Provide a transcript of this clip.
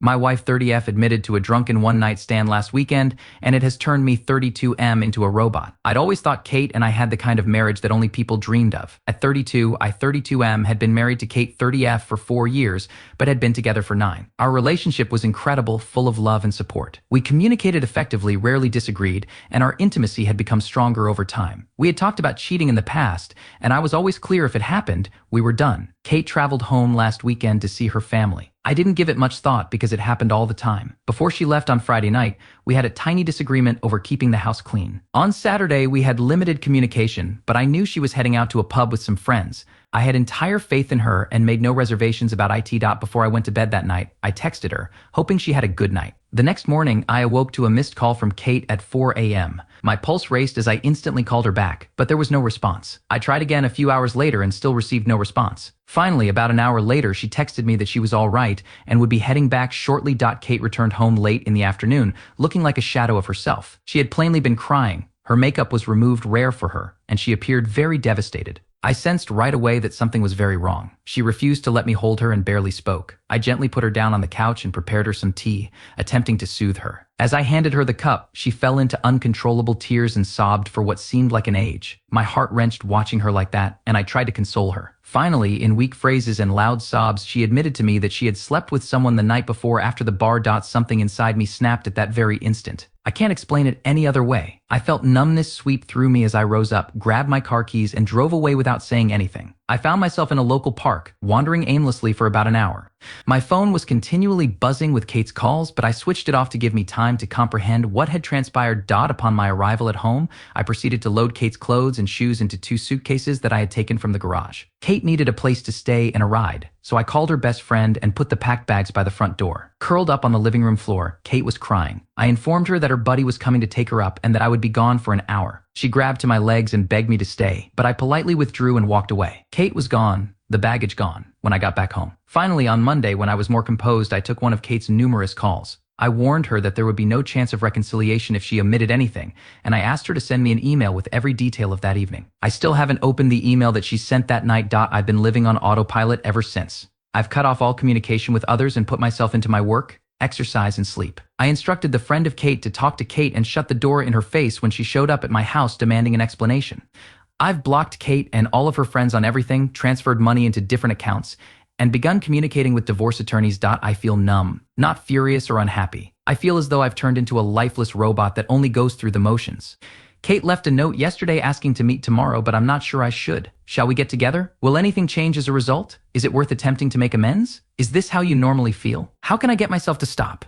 My wife 30F admitted to a drunken one-night stand last weekend, and it has turned me 32M into a robot. I'd always thought Kate and I had the kind of marriage that only people dreamed of. At 32, I 32M had been married to Kate 30F for 4 years, but had been together for 9. Our relationship was incredible, full of love and support. We communicated effectively, rarely disagreed, and our intimacy had become stronger over time. We had talked about cheating in the past, and I was always clear if it happened, we were done. Kate traveled home last weekend to see her family. I didn't give it much thought because it happened all the time. Before she left on Friday night, we had a tiny disagreement over keeping the house clean. On Saturday, we had limited communication, but I knew she was heading out to a pub with some friends. I had entire faith in her and made no reservations about it. Before I went to bed that night, I texted her, hoping she had a good night. The next morning, I awoke to a missed call from Kate at 4 a.m. My pulse raced as I instantly called her back, but there was no response. I tried again a few hours later and still received no response. Finally, about an hour later, she texted me that she was all right and would be heading back shortly. Kate returned home late in the afternoon, looking like a shadow of herself. She had plainly been crying. Her makeup was removed rare for her, and she appeared very devastated. I sensed right away that something was very wrong. She refused to let me hold her and barely spoke. I gently put her down on the couch and prepared her some tea, attempting to soothe her. As I handed her the cup, she fell into uncontrollable tears and sobbed for what seemed like an age. My heart wrenched watching her like that, and I tried to console her. Finally, in weak phrases and loud sobs, she admitted to me that she had slept with someone the night before after the bar. Something inside me snapped at that very instant. I can't explain it any other way. I felt numbness sweep through me as I rose up, grabbed my car keys, and drove away without saying anything. I found myself in a local park, wandering aimlessly for about an hour. My phone was continually buzzing with Kate's calls, but I switched it off to give me time to comprehend what had transpired. Upon my arrival at home, I proceeded to load Kate's clothes and shoes into 2 suitcases that I had taken from the garage. Kate needed a place to stay and a ride, so I called her best friend and put the packed bags by the front door. Curled up on the living room floor, Kate was crying. I informed her that her buddy was coming to take her up and that I would be gone for an hour. She grabbed to my legs and begged me to stay, but I politely withdrew and walked away. Kate was gone, the baggage gone, when I got back home. Finally, on Monday, when I was more composed, I took one of Kate's numerous calls. I warned her that there would be no chance of reconciliation if she omitted anything, and I asked her to send me an email with every detail of that evening. I still haven't opened the email that she sent that night. I've been living on autopilot ever since. I've cut off all communication with others and put myself into my work, exercise, and sleep. I instructed the friend of Kate to talk to Kate and shut the door in her face when she showed up at my house demanding an explanation. I've blocked Kate and all of her friends on everything, transferred money into different accounts, and begun communicating with divorce attorneys. I feel numb, not furious or unhappy. I feel as though I've turned into a lifeless robot that only goes through the motions. Kate left a note yesterday asking to meet tomorrow, but I'm not sure I should. Shall we get together? Will anything change as a result? Is it worth attempting to make amends? Is this how you normally feel? How can I get myself to stop?